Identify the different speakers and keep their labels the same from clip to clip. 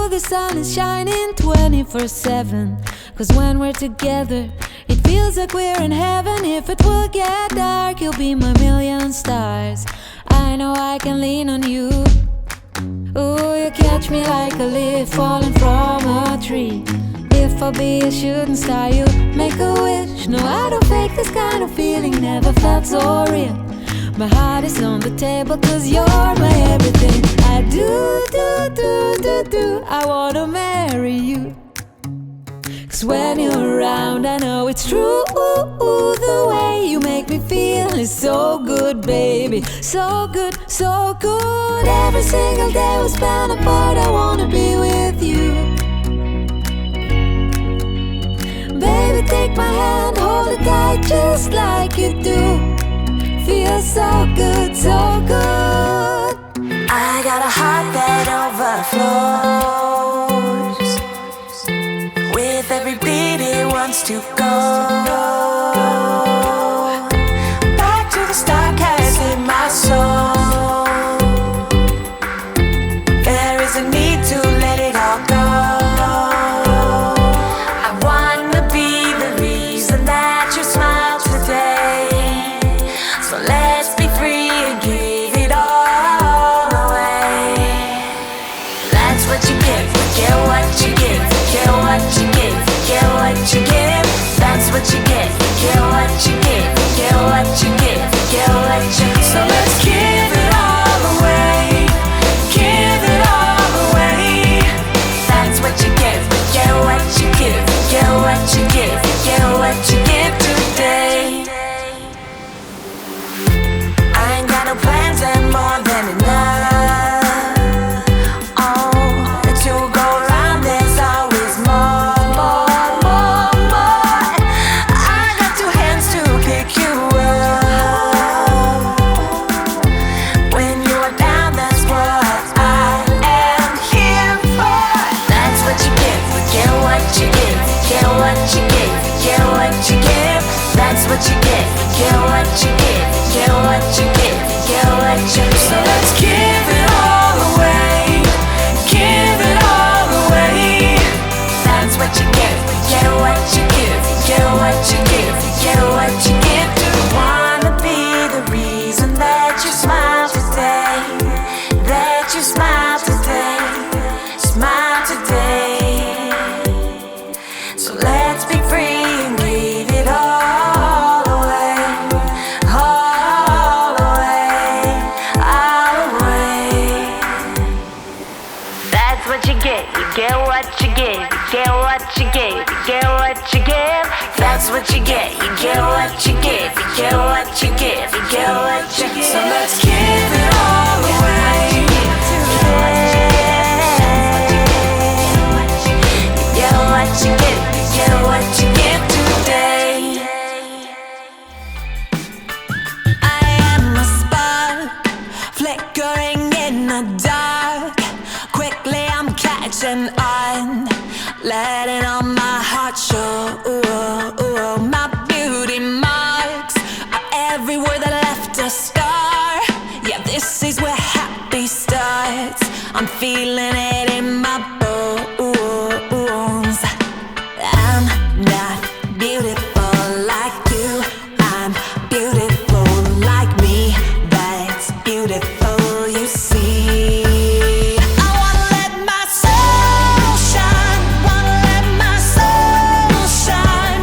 Speaker 1: know the sun is shining 24/7. Cause when we're together, it feels like we're in heaven. If it will get dark, you'll be my million stars. I know I can lean on you. Ooh, you catch me like a leaf falling from a tree. If I'll be a shooting star, you make a wish. No, I don't fake this kind of feeling, never felt so real. My heart is on the table cause you're my everything. I do, I wanna marry you. Cause when you're around, I know it's true. The way you make me feel is so good, baby. So good, so good. Every single day we spend apart, I wanna be with you. Baby, take my hand, hold it tight just like you do. Feels so good, so good.
Speaker 2: I got a heart that overflows. With every beat it wants to go. Back to the star cast in my soul. There is a need to let it all go. I wanna be the reason that you smile today. So let's be free and give it all away. That's what you give, get what you give, get what you give, get what you give. That's what you get what you give, get what you give, get what you give. So let's give it all away, give it all away. That's what you get what you give, get what you give, get what you give today. I ain't got no plans and more than enough. Oh, to go around, there's always more. I got two hands to pick you up. When you are down, that's what I am here for. That's what you get what you give, get what you give, get what you give. That's what you get what you give, get what you give, get what you give. So let's give it all away, give it all away. That's what you get what you give, get what you give, get what you give. Do you wanna be the reason that you smile today, that you smile today, smile today. So let's be free and give it all away, all away, all away. That's what you get what you give, get what you give, get what you give. That's what you get what you give, get what you give, get what you give. So let's give it all away. Get what you give, get what you give today. I am a spark, flickering in the dark. Quickly I'm catching on, letting all my heart show. My beauty marks are everywhere that left a scar. Yeah, this is where happy starts. I'm feeling it in my bones. I'm not beautiful like you, I'm beautiful like me. That's beautiful, you see. I wanna let my soul shine, wanna let my soul shine.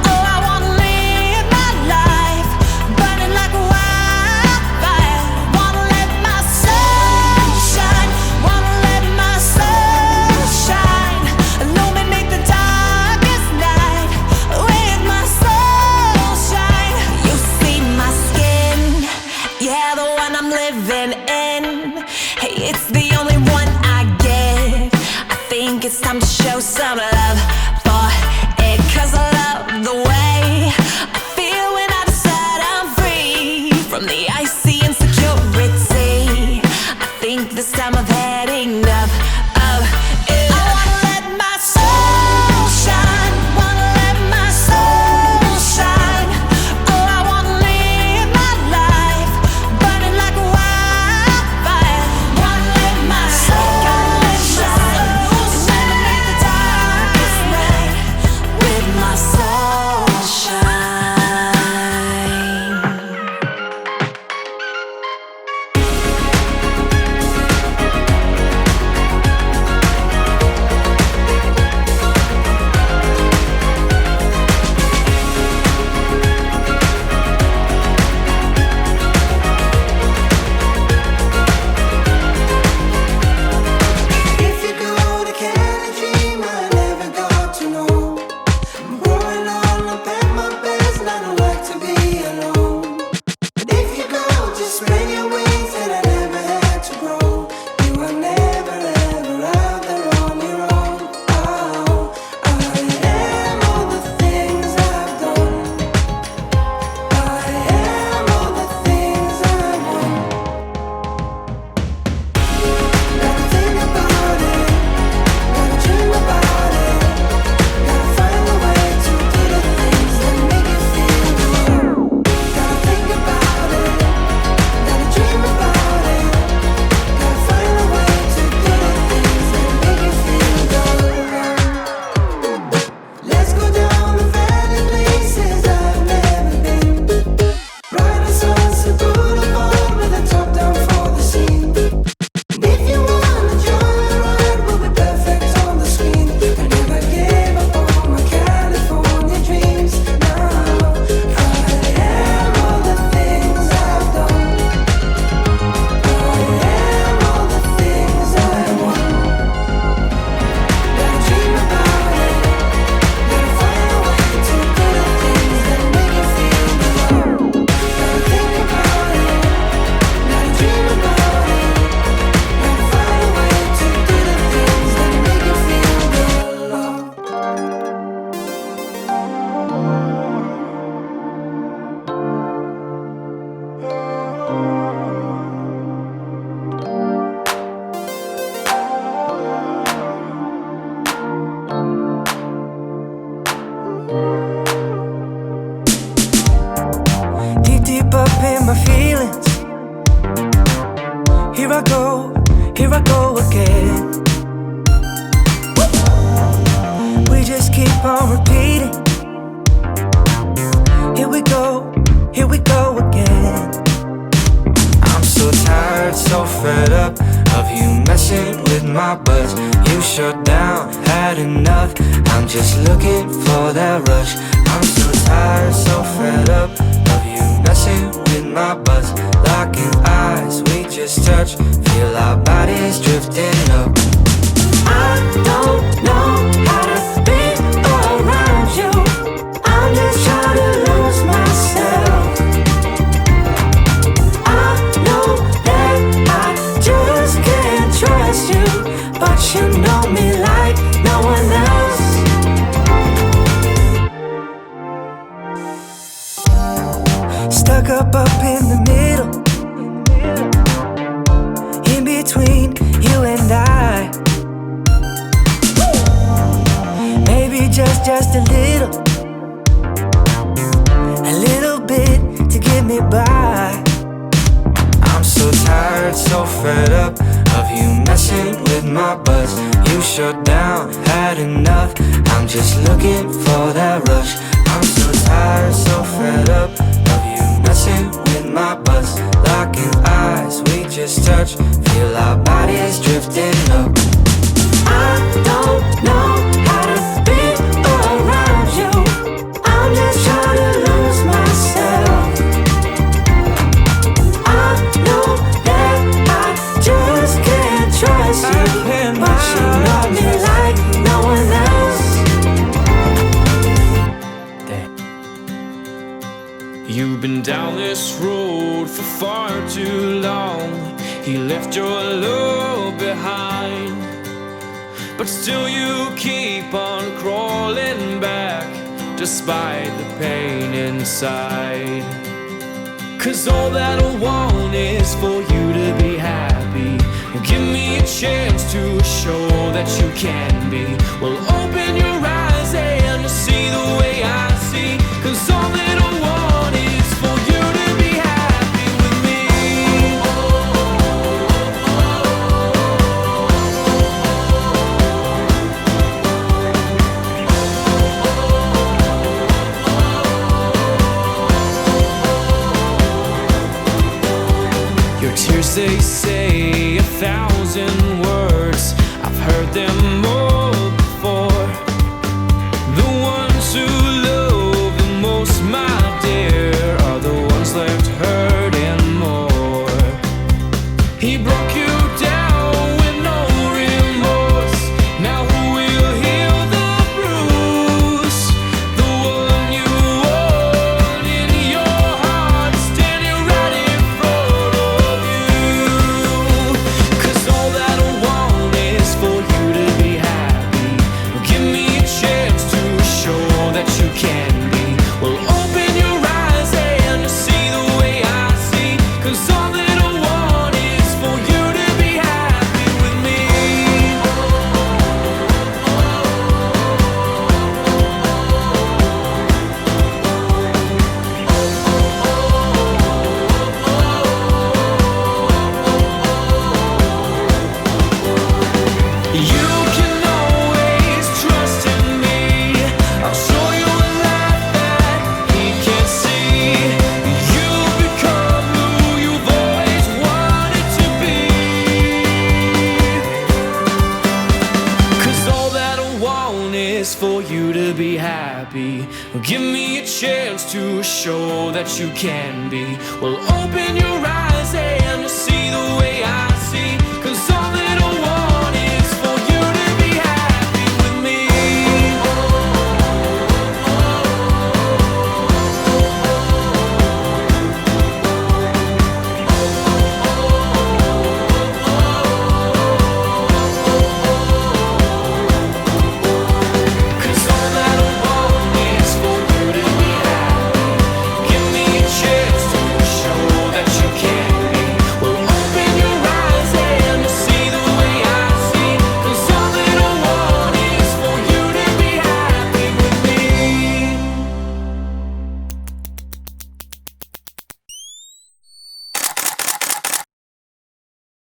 Speaker 2: Oh, I wanna live my life burning like a wildfire. Wanna let my soul shine, wanna let my soul shine. Illuminate the darkest night with my soul shine. You see my skin, yeah, the one I'm living in. Hey, it's the only one I get. I think it's time to show some love for it, cause I love the way I feel when I decide I'm free from the icy insecurity. I think this time I've had enough of it. I wanna let my soul shine, wanna let my soul shine. Oh, I wanna live my life burning like a wildfire. Wanna let my soul shine,
Speaker 3: buzz. You shut down, had enough. I'm just looking for that rush. I'm so tired, so fed up of you messing with my buzz. Locking eyes, we just touch. Feel our bodies drifting up. I don't know how to be around you. I'm just trying to lose myself. I know that I just can't trust you, but you know me like no one else. Stuck up in the middle, in between you and I. Maybe just a little bit to get me by. I'm so tired, so fed up of you messing with my buzz. You shut down, had enough. I'm just looking for that rush. I'm so tired, so fed up of you messing with my buzz. Locking eyes, we just touch. Feel our bodies drifting up. I don't know how to be around you. I'm just trying to lose myself. I know that I just can't trust you, but you know me like no one else.
Speaker 4: You've been down this road for far too long. He left your love behind, but still you keep on crawling back, despite the pain inside. 'Cause all that I want is for you to be happy. Give me a chance to show that you can be. Well, open your eyes and you'll see the way I see. 'Cause all that I want is for you to be happy with me. Your tears, they say 1,000 words. I've heard them all before. The ones who love the most, my dear, are the ones left hurting more. He broke you down with no remorse. Now who will heal the bruise? The one you want in your heart, standing right in front of you. 'Cause all that I want is for you to be happy. Give me a chance to show that you can be. Well, open your eyes and you'll see the way I see. 'Cause all that I want is for you to be happy with me. You can always trust in me. I'll show you a life that he can't see. You become who you've always wanted to be. 'Cause all that I want is for you to be happy. Give me a chance to show that you can be. Well, open your eyes